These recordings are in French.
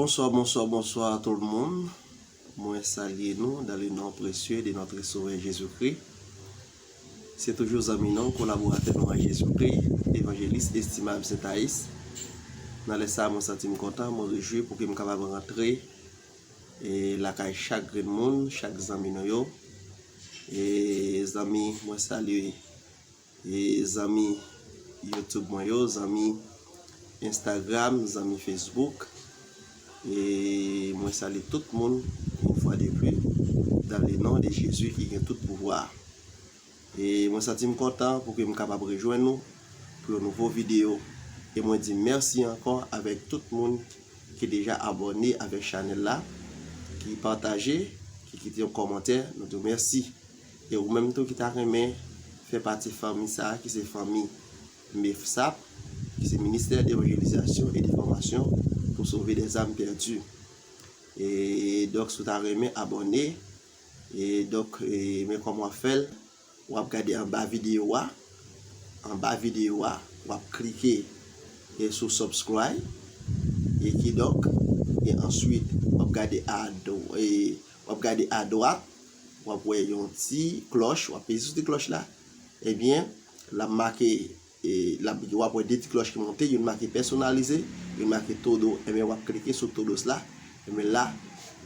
Bonsoir à tout le monde. Moi, saluer nous dans le nom précieux de notre Sauveur Jésus-Christ. C'est toujours amis non collaborateur nous à Jésus-Christ, évangéliste estimable Saint-Aïs. Dans les ça, moi, senti content, moi, réjouis pour que je capable rentrer et la caille chaque monde, chaque ami nous et amis, moi saluer et amis YouTube moi amis Instagram, amis Facebook. Et moi salue tout le monde une fois de plus dans le nom de Jésus qui a tout pouvoir. Et moi je suis content pour que je sois capable de rejoindre nous pour une nouvelle vidéo. Et moi dis merci encore avec tout le monde qui est déjà abonné avec la chaîne là, qui partagé, qui quitte un commentaire. Nous te merci. Et ou même tout qui t'a remis fait partie de la famille ça, qui c'est famille MEFSAP, qui c'est ministère d'évangélisation et de formation pour sauver des âmes perdues. Et donc, si tu as remis abonné, et donc, mais comment faire, on va regarder en bas vidéo, on va cliquer sur subscribe, et qui donc, et ensuite, on va regarder à droite, on va voir une petite cloche, on va appuyer sur cette cloche là, et bien, la marque et la vidéo après des cloches qui montent, il y a une marque personnalisée, une marque todo, et bien on va cliquer sur todo là, et bien là,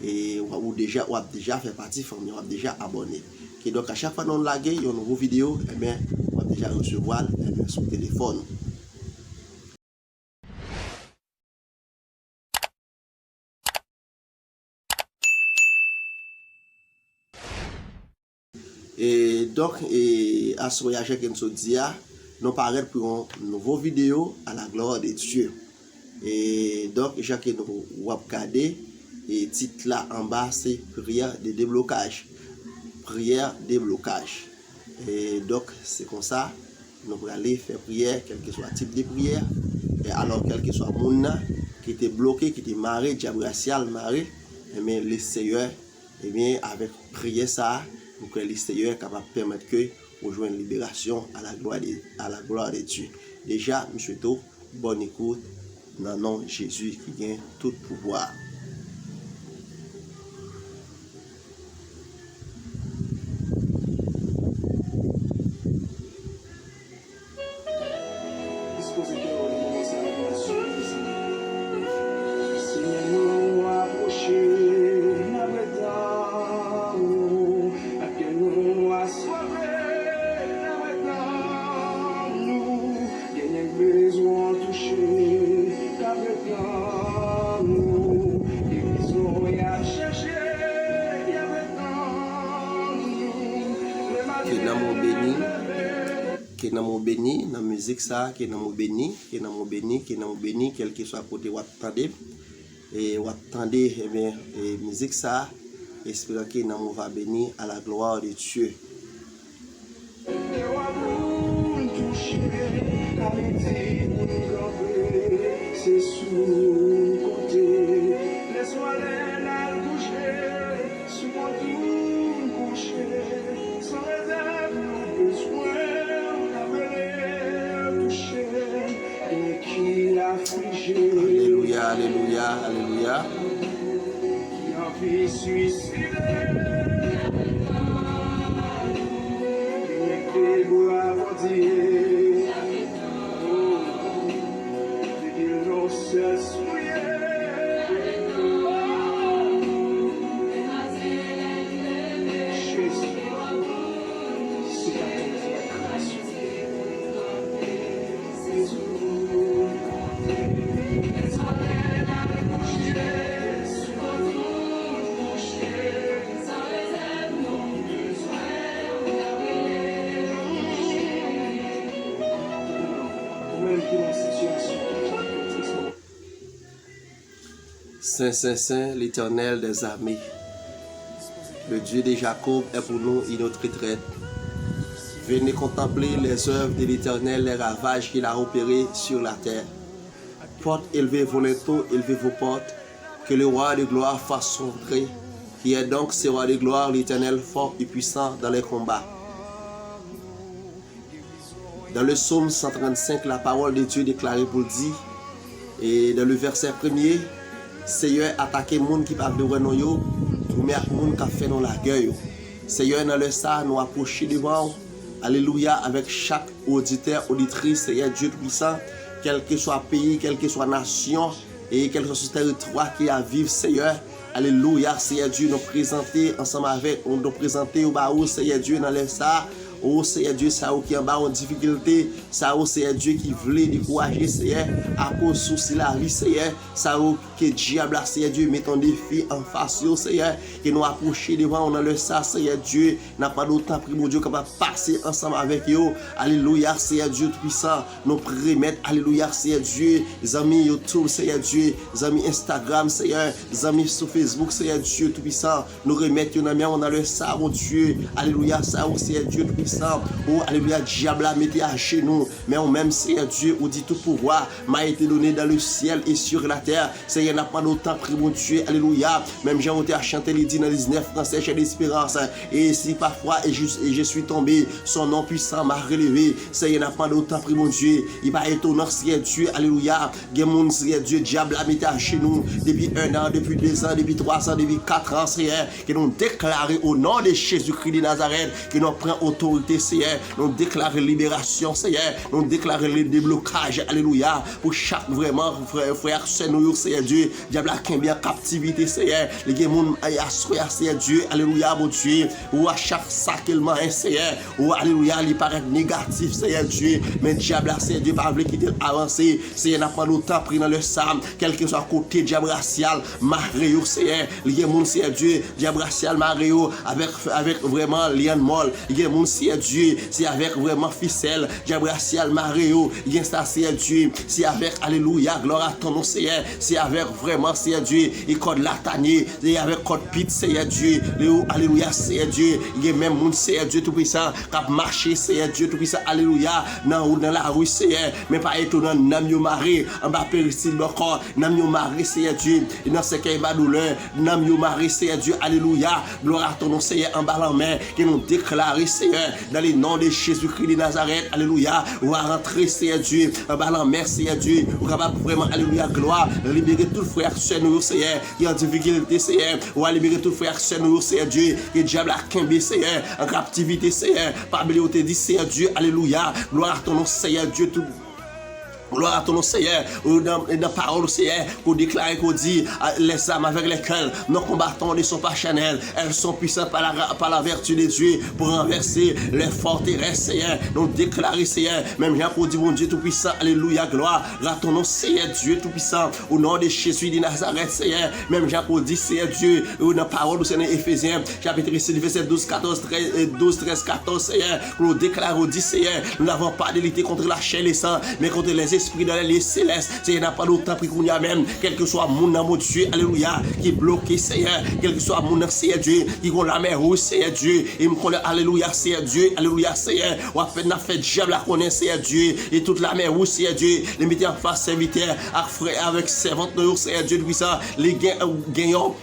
et on a déjà fait partie de la famille, on a déjà abonné. Et donc à chaque fois que nous laguons une nouvelle vidéo, et bien on va déjà recevoir sur le téléphone. Et donc, à ce voyage que nous dit, nous parlons pour une nouvelle vidéo à la gloire de Dieu. Et donc, chaque nous regardez, et titre là en bas, c'est prière de déblocage. Prière de déblocage. Et donc, c'est comme ça, nous allons aller faire prière, quel que soit le type de prière. Et alors, quel que soit le monde qui était bloqué, qui était marré, diabracial, marré, et bien, le Seigneur, et bien, avec prière ça, pour que le Seigneur est capable de permettre que vous jouiez une libération à la gloire de Dieu. Déjà, je souhaite bonne écoute dans le nom de Jésus qui gagne tout pouvoir. Que nous béni, dans la musique ça, que nous béni, quel que soit côté où attendez et où attendez, et bien, musique ça, espérons que nous va bénir à la gloire de Dieu. Alléluia, alléluia, alléluia. Saint, Saint, Saint, l'Éternel des armées. Le Dieu de Jacob est pour nous notre retraite. Venez contempler les œuvres de l'Éternel, les ravages qu'il a opérés sur la terre. Portes élevées vos linteaux, élevez vos portes, que le roi de gloire fasse son entrée, qui est donc ce roi de gloire, l'Éternel fort et puissant dans les combats. Dans le psaume 135, la parole de Dieu déclarée pour dire, et dans le verset 1er, Seigneur, attaquer les gens qui parlent de nous, ou même les gens qui font la gueule. Seigneur, dans le ça, nous approchons devant. Alléluia, avec chaque auditeur, auditrice, Seigneur Dieu Tout-Puissant, quel que soit pays, quelle que soit nation, et quel que soit ce territoire qui a vivre, Seigneur. Alléluia, Seigneur Dieu, nous présenter ensemble avec, nous présenter au Seigneur Dieu, dans le ça. Oh Seigneur Dieu, ça qui est en bas en difficulté, ça Seigneur Dieu qui voulait décourager Seigneur, à cause souci la vie Seigneur, ça que diable Seigneur Dieu met ton défi en face Seigneur, que nous approcher devant on a le ça Seigneur Dieu, n'a pas d'autant pris mon Dieu capable passer ensemble avec eux. Alléluia Seigneur Dieu tout puissant, nous remettre alléluia Seigneur Dieu, les amis YouTube Seigneur Dieu, les amis Instagram Seigneur, les amis sur Facebook Seigneur Dieu tout puissant, nous remettre on a le ça mon Dieu, alléluia ça Seigneur Dieu tout puissant. Oh, alléluia, diable a mettez à genoux. Mais on même, Seigneur Dieu, où dit tout pouvoir m'a été donné dans le ciel et sur la terre. Seigneur n'a pas d'autant pris mon Dieu. Alléluia. Même j'ai monté à chanter les 10 dans 19 français, j'ai l'espérance. Et si parfois je suis tombé, son nom puissant m'a relevé. Seigneur n'a pas d'autant pris mon Dieu. Il va étonnant, Seigneur Dieu. Alléluia. Mon Seigneur Dieu, diable a mettez à genoux depuis 1 an, depuis 2 ans, depuis 3 ans, depuis 4 ans, Seigneur. Que nous déclarons au nom de Jésus-Christ de Nazareth, que nous prenons autorité. Seigneur, nous déclarons libération, Seigneur, nous déclarons le déblocage, alléluia, pour chaque vraiment frère, Seigneur Dieu, diable a bien captivité, Seigneur, les gens à Seigneur Dieu, alléluia, mon Dieu, ou à chaque sacrement, Seigneur, ou alléluia, il paraît négatif, Seigneur Dieu, mais diable a Seigneur Dieu, pas voulu quitter avancer, Seigneur, n'a pas d'autant pris dans le sam, quel que soit côté diable racial, Mario, Seigneur, les gens, Seigneur Dieu, diable racial, Mario, avec vraiment lien molle, les gens, Seigneur Dieu, c'est avec vraiment ficelle, diable racial, Mario, il y a ça, Seigneur Dieu, c'est avec, alléluia, gloire à ton nom, Seigneur, c'est avec vraiment, Seigneur Dieu, et code latanier, c'est avec code pit, Seigneur Dieu, alléluia, Seigneur Dieu, il y a même mon Seigneur Dieu Tout-Puissant, qui a marché, Seigneur Dieu Tout-Puissant, alléluia, dans la rue, Seigneur, mais pas étonnant, nam yo maré, en bas péricile encore, nam yo maré, Seigneur Dieu, et dans ce qui va douleur, nam yo maré, Seigneur Dieu, alléluia, gloire à ton nom, Seigneur, en bas la main, que nous déclarer, Seigneur, dans le nom de Jésus-Christ de Nazareth, alléluia, on va rentrer, Seigneur Dieu, en bas la mer, Seigneur Dieu, on va vraiment, alléluia, gloire, libérer tout frère, Seigneur, Seigneur, qui est en difficulté, Seigneur, on va libérer tout frère, Seigneur, Dieu, qui est diable à Kimbe, Seigneur, en captivité, Seigneur, par Béliot te dit, Seigneur Dieu, alléluia, gloire à ton nom, Seigneur Dieu, tout. Gloire à ton nom, Seigneur, dans la parole, Seigneur, pour déclarer qu'on dit les âmes avec lesquelles nos combattants ne sont pas charnels, elles sont puissantes par la vertu de Dieu pour renverser les forteresses, Seigneur. Nous déclarer, Seigneur, même Jean pour dire, mon Dieu Tout-Puissant, alléluia, gloire à ton nom, Seigneur, Dieu Tout-Puissant, au nom de Jésus de Nazareth, Seigneur, même Jean pour dire, Seigneur Dieu, dans la parole du Seigneur, Éphésiens, chapitre 6, verset 12, 13, 14, Seigneur, pour nous déclarer, on dit, Seigneur, nous n'avons pas de lutter contre la chair et le sang, mais contre les esprits dans les célestes. Seigneur, n'a pas d'autant pris qu'on y a même, quel que soit mon amour Dieu, alléluia, qui est bloqué, Seigneur, quel que soit mon Seigneur Dieu, qui ont la mer rouge, Seigneur Dieu, et me connaît, alléluia, Seigneur Dieu, alléluia, Seigneur, ou a fait, n'a fait diable à connaître, Seigneur Dieu, et toute la mer rouge, Seigneur Dieu, les mettez en face serviteur, avec servante, Seigneur Dieu, puissant, les gagnants.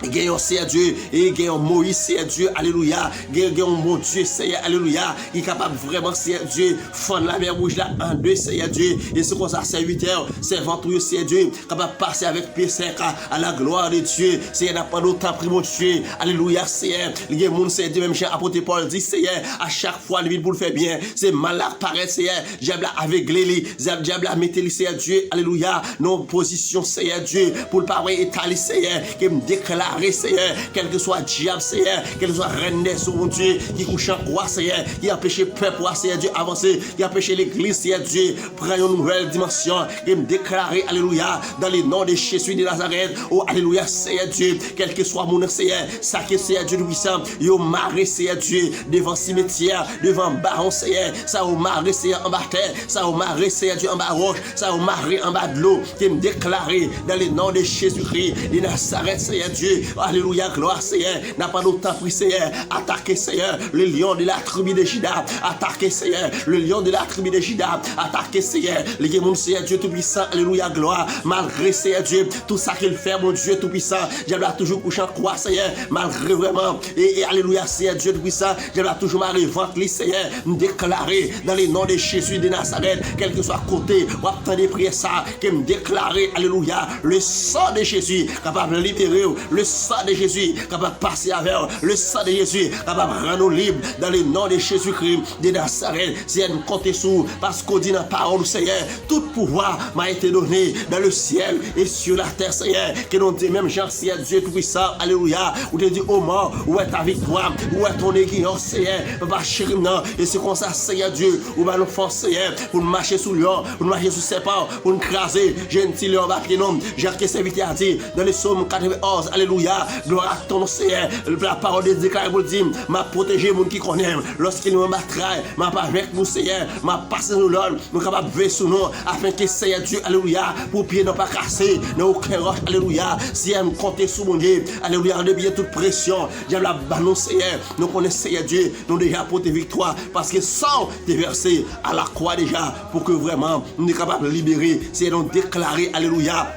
Gagnons, Seigneur Dieu, et gagnons Moïse, Seigneur Dieu, alléluia. Gagnons mon Dieu, Seigneur, alléluia. Il est capable vraiment, Seigneur Dieu, fendre la mer rouge là en deux, Seigneur Dieu. Et c'est comme ça, serviteur, servant, Seigneur Dieu, capable de passer avec pied sec à la gloire de Dieu. Seigneur, n'a pas d'autant pris mon Dieu, alléluia, Seigneur. Il y a mon Seigneur Dieu, même chez apôtre Paul dit, Seigneur, à chaque fois, le pour le faire bien, c'est malade paraît, Seigneur. Diable a aveuglé, diable a mis, Seigneur Dieu, alléluia. Nos positions, Seigneur Dieu, pour le parler étaler, Seigneur, qui me déclare. Seigneur, quel que soit diable, Seigneur, quel que soit reine des mon Dieu, qui couche en croix, Seigneur, qui a empêché le peuple, Seigneur Dieu, avancer, qui a empêché l'église, Seigneur Dieu, prendre une nouvelle dimension, et me déclarer, alléluia, dans le nom de Jésus de Nazareth, oh, alléluia, Seigneur Dieu, quel que soit mon Seigneur, ça qui est Seigneur Dieu puissant, yo maré, Seigneur Dieu, devant cimetière, devant baron, Seigneur, ça au maré, Seigneur, en bas terre, ça au maré, Seigneur Dieu, en bas roche, ça au maré, en bas de l'eau, qui me déclarer, dans le nom de Jésus-Christ de Nazareth, Seigneur Dieu, Alléluia, gloire, Seigneur. N'a pas d'autant pris, Seigneur. Attaquez, Seigneur, le lion de la tribu de Juda. Attaquez, Seigneur, le lion de la tribu de Juda. Attaquez, Seigneur, les démons, Seigneur Dieu Tout-Puissant. Alléluia, gloire. Malgré, Seigneur Dieu, tout ça qu'il fait, mon Dieu Tout-Puissant. Je dois toujours coucher en croix, Seigneur. Malgré vraiment. Et Alléluia, Seigneur Dieu Tout-Puissant. Je dois toujours m'arriver, Seigneur, me déclarer dans le nom de Jésus de Nazareth, quel que soit côté, ou attendez prier ça, que me déclarer, Alléluia, le sang de Jésus, capable de libérer, le sang de Jésus, capable de passer avec, le sang de Jésus, capable de rendre libre dans le nom de Jésus-Christ de Nazareth. Seigneur, nous comptons sur, parce qu'on dit dans la parole, Seigneur, tout pouvoir m'a été donné dans le ciel et sur la terre, Seigneur, que nous dit même Jean, Seigneur Dieu Tout-Puissant, Alléluia, où tu dis, oh mort, où est ta victoire, où est ton aiguillon, Seigneur, papa chéri, non, et c'est comme ça, Seigneur Dieu, où va nous forcer, Seigneur, pour nous marcher sous lion, pour nous marcher sous serpent, pour nous craser, gentil lion, battre nom, j'ai que serviteur a dit, dans le psaume 91, Alléluia, gloire à ton Seigneur, la parole de déclare pour dire, m'a protégé, mon qui connaît, lorsqu'il me battra, m'a pas avec nous, Seigneur, m'a passé nous l'homme, nous capables de veiller sous nous, afin que Seigneur Dieu, Alléluia, pour pied non pas cassé, non aucun roche, Alléluia, si elle me compte sur mon Dieu, Alléluia, de bien toute pression, j'ai la banon, Seigneur, nous connaissons, Seigneur Dieu, nous déjà pour tes victoires, parce que sans tes versés à la croix déjà, pour que vraiment nous sommes capables de libérer, c'est donc déclarer, Alléluia,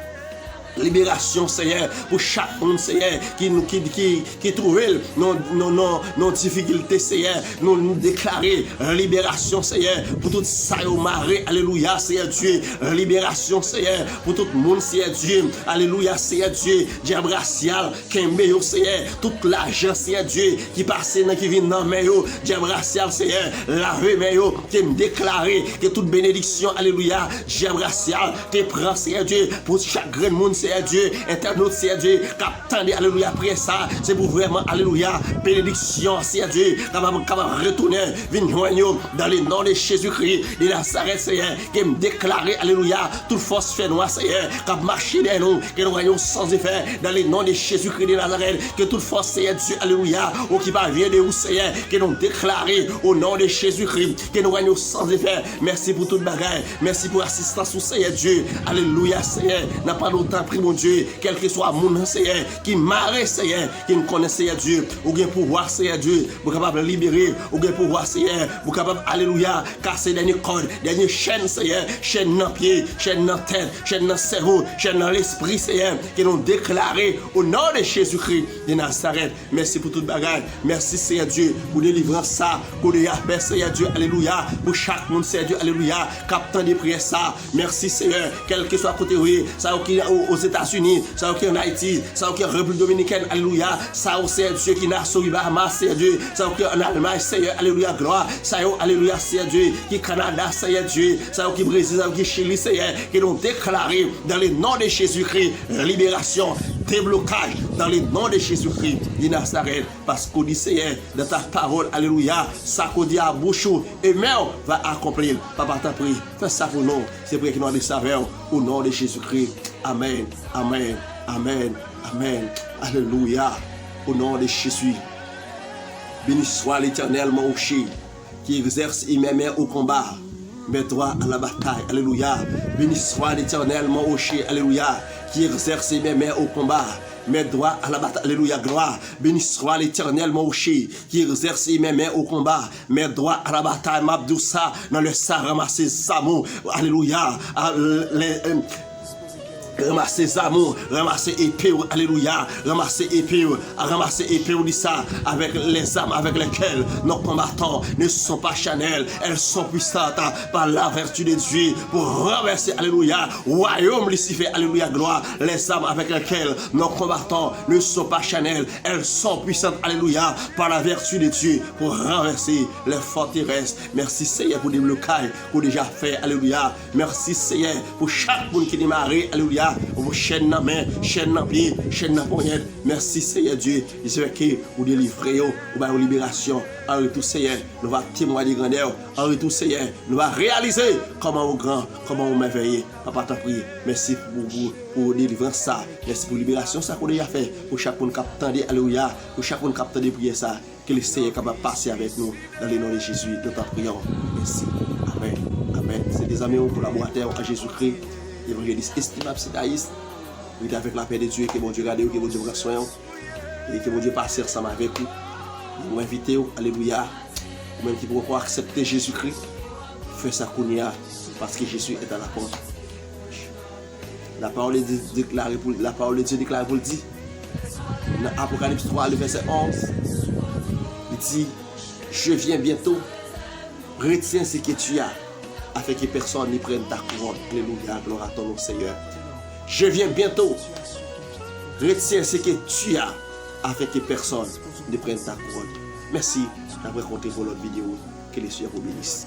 libération, Seigneur, pour chaque monde, Seigneur, qui trouve nos difficultés, Seigneur, nous déclarer libération, Seigneur, pour tout ça au marée, Alléluia, Seigneur Dieu, libération, Seigneur, pour tout le monde, Seigneur Dieu, Alléluia, Seigneur Dieu, diable racial, Kembe, Seigneur, tout l'argent, Seigneur Dieu, qui passe, qui vient dans mes diable racial, Seigneur, laver mes qui me déclarer que toute bénédiction, Alléluia, diable racial, qui prend, Seigneur Dieu, pour chaque grand monde, Seigneur Dieu, internaute, Seigneur Dieu, attendez, Alléluia, après ça, c'est pour vraiment, Alléluia, bénédiction, Seigneur Dieu, capable de retourner, venir dans le nom de Jésus-Christ, de Nazareth, Seigneur, qui me déclarer, Alléluia, toute force fait noire, Seigneur, qui marche dans nous, que nous voyons sans effet, dans le nom de Jésus-Christ de Nazareth, que toute force, Seigneur Dieu, Alléluia, ou qui va venir de où, Seigneur, que nous déclarer au nom de Jésus-Christ, que nous voyons sans effet. Merci pour toute bagaille, merci pour l'assistance au Seigneur Dieu, Alléluia, Seigneur, n'a pas longtemps pris mon Dieu, quel que soit mon Seigneur, qui marre, Seigneur, qui nous connaît, Seigneur Dieu, ou bien pouvoir, Seigneur Dieu, pour capable de libérer, ou bien pouvoir, Seigneur, pour capable, Alléluia, casser dernier code, dernière chaîne, Seigneur, chaîne dans pied, chaîne dans tête, chaîne dans cerveau, chaîne dans l'esprit, Seigneur, qui nous déclaré au nom de Jésus-Christ de Nazareth. Merci pour toute bagarre, merci, Seigneur Dieu, pour délivrer ça, pour les appels, Seigneur Dieu, Alléluia, pour chaque monde, Seigneur Dieu, Alléluia, captant des prières, ça, merci, Seigneur, quel que soit côté, oui, ça, aux États-Unis, ça, en Haïti, ça, en République Dominicaine, Alléluia, ça, Seigneur Dieu, qui n'a sauvé Bahamas, Seigneur Dieu, ça, en Allemagne, Seigneur, Alléluia, gloire, ça, Alléluia, Seigneur Dieu, qui Canada, Seigneur Dieu, ça, qui Brésil, ça, qui Chili, Seigneur, qui l'ont déclaré dans le nom de Jésus-Christ, libération, déblocage, dans le nom de Jésus-Christ de Nazareth, parce qu'on dit, Seigneur, dans ta parole, Alléluia, ça qu'on dit à bouche, et même va accomplir. Papa, t'as pris, fais ça pour nous, c'est vrai que nous avons des saveurs, au nom de Jésus-Christ. Amen, amen, amen, amen, Alléluia, au nom de Jésus. Béni soit l'Éternel, mon rocher, qui exerce mes mains au combat, mes droits à la bataille, Alléluia. Béni soit l'Éternel, mon rocher, Alléluia, qui exerce mes mains au combat, mes droits à la bataille, Alléluia, gloire. Béni soit l'Éternel, mon rocher, qui exerce mes mains au combat, mes droits à la bataille, Mabdoussa, dans le sang ramassé, Samo, Alléluia, ramasser amour, ramasser épée, alléluia, ramasser épée, dit ça, avec les armes avec lesquelles nos combattants ne sont pas charnels, elles sont puissantes par la vertu de Dieu pour renverser, alléluia, royaume Lucifer, alléluia, gloire, les armes avec lesquelles nos combattants ne sont pas charnels, elles sont puissantes, alléluia, par la vertu de Dieu pour renverser les forteresses. Merci Seigneur pour des blocages pour déjà fait, alléluia, merci Seigneur pour chaque monde qui démarre, alléluia, vous chaîne dans main, chaîne dans pied, chaîne dans poignette. Merci Seigneur Dieu. J'espère que vous délivrez, vous avez une libération. En retour Seigneur, nous allons témoigner de grandeur. En retour Seigneur, nous allons réaliser comment vous grand, comment vous merveillez. Papa t'en prie. Merci pour vous, pour délivrer ça. Merci pour libération, ça qu'on a déjà fait. Pour chaque monde qui attend, alléluia. Pour chaque monde qui attend de prier ça. Que le Seigneur est capable de passer avec nous dans le nom de Jésus. Nous t'en prions. Merci. Amen. Amen. C'est des amis ou collaborateurs en Jésus-Christ. Évangéliste estimable, c'est Daïs. Restez avec la paix de Dieu, que bon Dieu garde, que bon Dieu prenne soin, et que bon Dieu passe ensemble avec vous. Vous invitez, alléluia, ou même qui pourront accepter Jésus-Christ, faites ça Kounia, parce que Jésus est à la porte. La parole de Dieu déclare pour le dit. Dans Apocalypse 3, le verset 11, il dit, je viens bientôt, retiens ce que tu as, afin que personne ne prenne ta couronne. Alléluia, gloire à ton nom, Seigneur. Je viens bientôt, retiens ce que tu as, afin que personne ne prenne ta couronne. Merci d'avoir compté pour l'autre vidéo. Que les cieux vous bénissent.